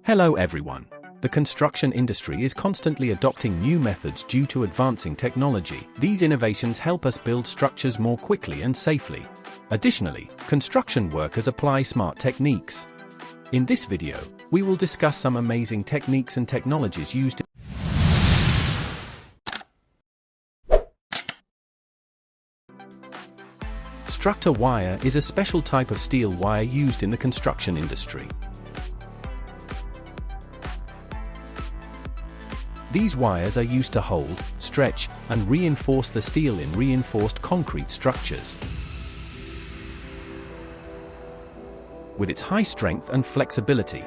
Hello everyone. The construction industry is constantly adopting new methods due to advancing technology. These innovations help us build structures more quickly and safely. Additionally, construction workers apply smart techniques. In this video, we will discuss some amazing techniques and technologies used. Structure wire is a special type of steel wire used in the construction industry. These wires are used to hold, stretch, and reinforce the steel in reinforced concrete structures. With its high strength and flexibility,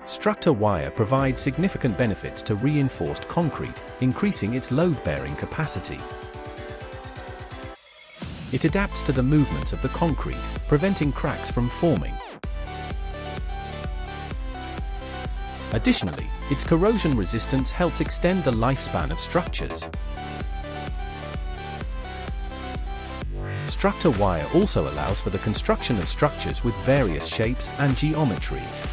structure wire provides significant benefits to reinforced concrete, increasing its load-bearing capacity. It adapts to the movements of the concrete, preventing cracks from forming. Additionally, its corrosion resistance helps extend the lifespan of structures. Structure wire also allows for the construction of structures with various shapes and geometries.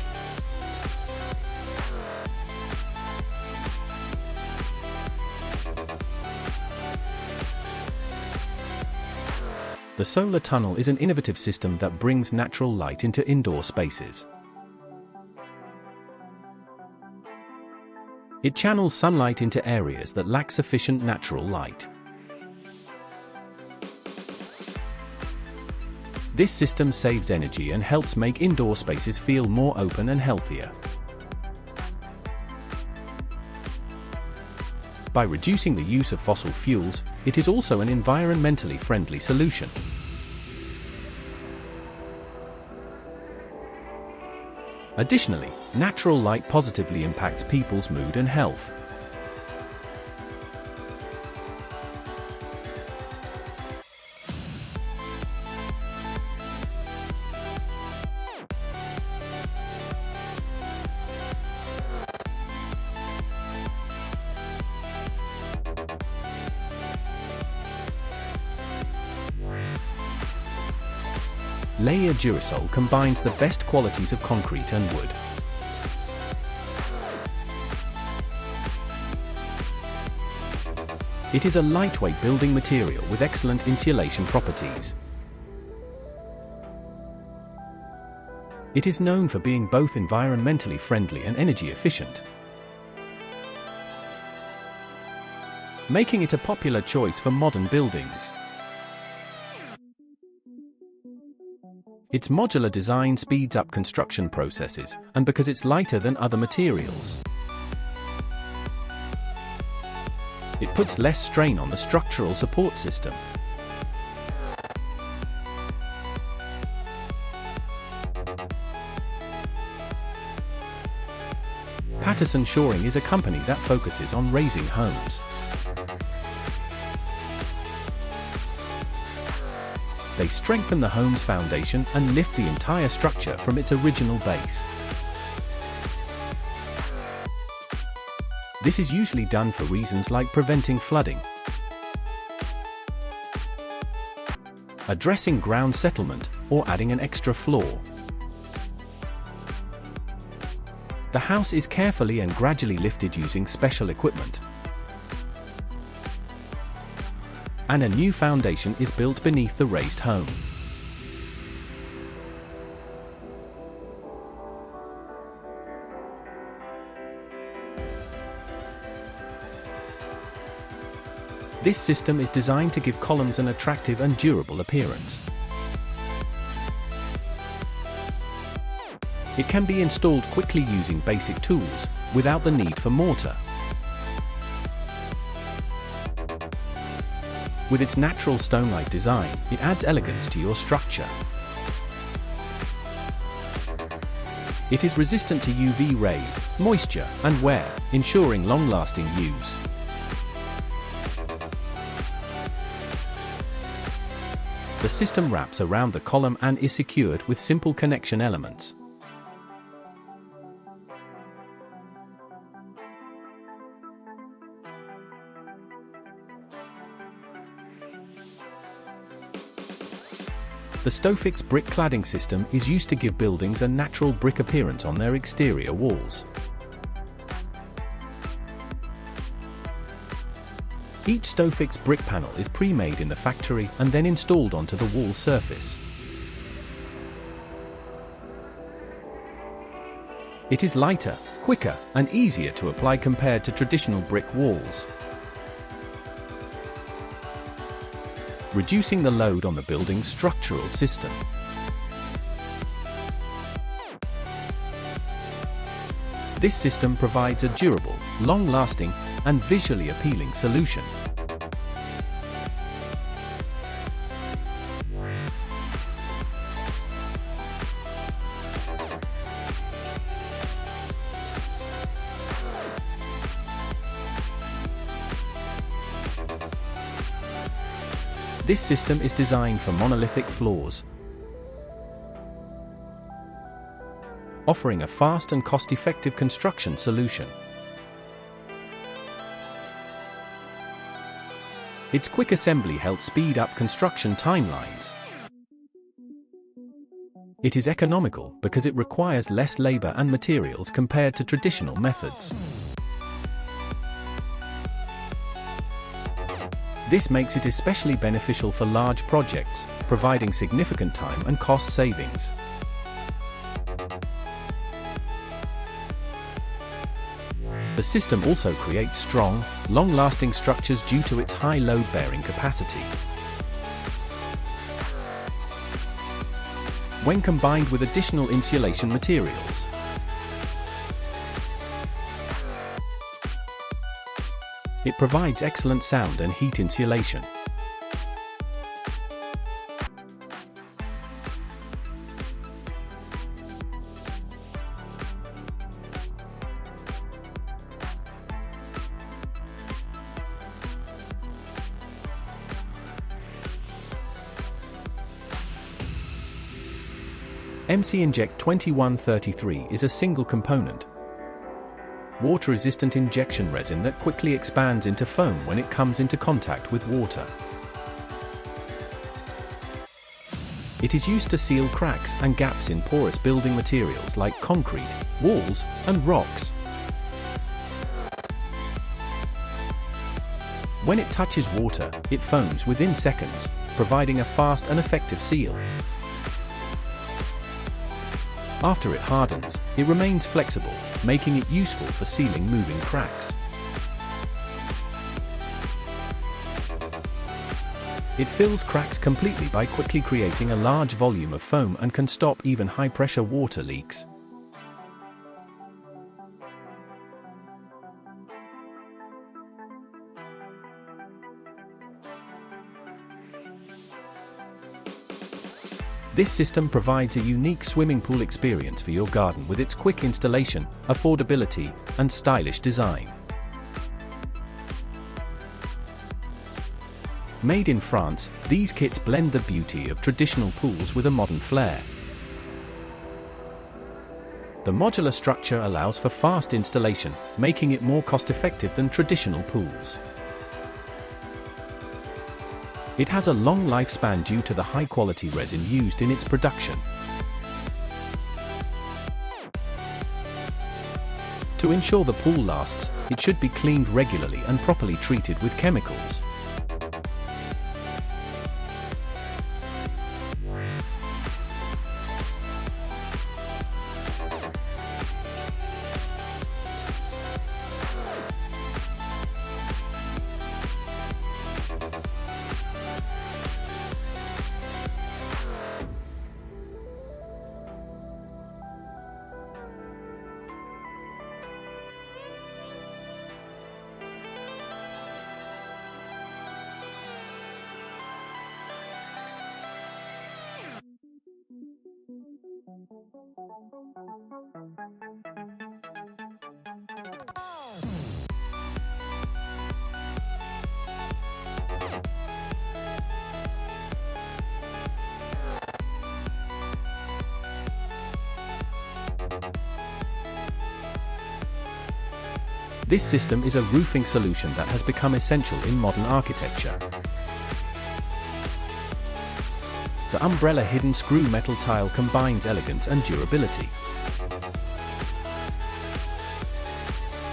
The solar tunnel is an innovative system that brings natural light into indoor spaces. It channels sunlight into areas that lack sufficient natural light. This system saves energy and helps make indoor spaces feel more open and healthier. By reducing the use of fossil fuels, it is also an environmentally friendly solution. Additionally, natural light positively impacts people's mood and health. Leier Hrvatska combines the best qualities of concrete and wood. It is a lightweight building material with excellent insulation properties. It is known for being both environmentally friendly and energy efficient, making it a popular choice for modern buildings. Its modular design speeds up construction processes, and because it's lighter than other materials, it puts less strain on the structural support system. PattersonShoring is a company that focuses on raising homes. They strengthen the home's foundation and lift the entire structure from its original base. This is usually done for reasons like preventing flooding, addressing ground settlement, or adding an extra floor. The house is carefully and gradually lifted using special equipment, and a new foundation is built beneath the raised home. This system is designed to give columns an attractive and durable appearance. It can be installed quickly using basic tools, without the need for mortar. With its natural stone-like design, it adds elegance to your structure. It is resistant to UV rays, moisture, and wear, ensuring long-lasting use. The system wraps around the column and is secured with simple connection elements. The Stofix brick cladding system is used to give buildings a natural brick appearance on their exterior walls. Each Stofix brick panel is pre-made in the factory and then installed onto the wall surface. It is lighter, quicker, and easier to apply compared to traditional brick walls, reducing the load on the building's structural system. This system provides a durable, long-lasting, and visually appealing solution. This system is designed for monolithic floors, offering a fast and cost-effective construction solution. Its quick assembly helps speed up construction timelines. It is economical because it requires less labor and materials compared to traditional methods. This makes it especially beneficial for large projects, providing significant time and cost savings. The system also creates strong, long-lasting structures due to its high load-bearing capacity. When combined with additional insulation materials, it provides excellent sound and heat insulation. MC-Inject 2133 is a single component, water-resistant injection resin that quickly expands into foam when it comes into contact with water. It is used to seal cracks and gaps in porous building materials like concrete, walls, and rocks. When it touches water, it foams within seconds, providing a fast and effective seal. After it hardens, it remains flexible, making it useful for sealing moving cracks. It fills cracks completely by quickly creating a large volume of foam and can stop even high-pressure water leaks. This system provides a unique swimming pool experience for your garden with its quick installation, affordability, and stylish design. Made in France, these kits blend the beauty of traditional pools with a modern flair. The modular structure allows for fast installation, making it more cost-effective than traditional pools. It has a long lifespan due to the high-quality resin used in its production. To ensure the pool lasts, it should be cleaned regularly and properly treated with chemicals. This system is a roofing solution that has become essential in modern architecture. The umbrella hidden screw metal tile combines elegance and durability.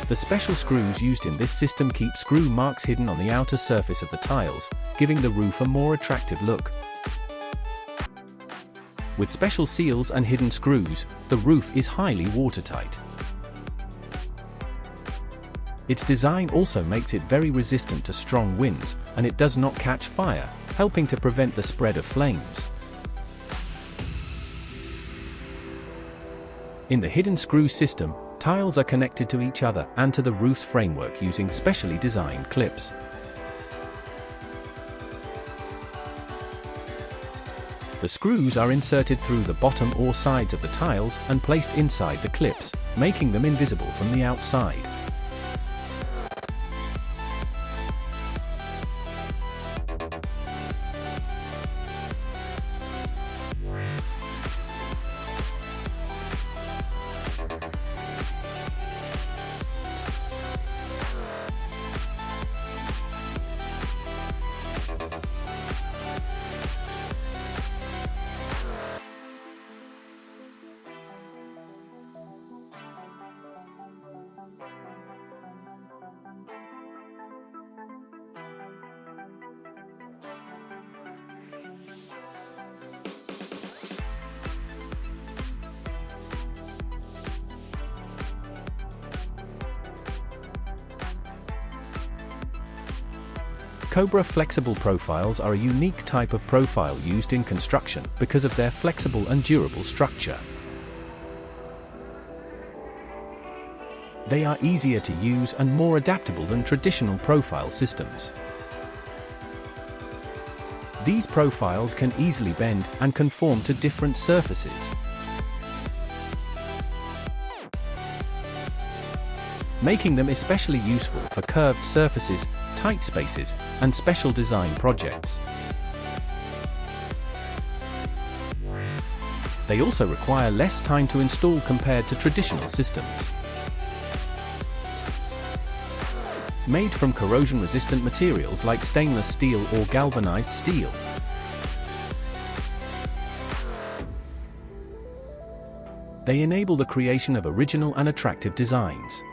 The special screws used in this system keep screw marks hidden on the outer surface of the tiles, giving the roof a more attractive look. With special seals and hidden screws, the roof is highly watertight. Its design also makes it very resistant to strong winds, and it does not catch fire, helping to prevent the spread of flames. In the hidden screw system, tiles are connected to each other and to the roof's framework using specially designed clips. The screws are inserted through the bottom or sides of the tiles and placed inside the clips, making them invisible from the outside. Cobra flexible profiles are a unique type of profile used in construction because of their flexible and durable structure. They are easier to use and more adaptable than traditional profile systems. These profiles can easily bend and conform to different surfaces, making them especially useful for curved surfaces, tight spaces, and special design projects. They also require less time to install compared to traditional systems. Made from corrosion-resistant materials like stainless steel or galvanized steel, they enable the creation of original and attractive designs.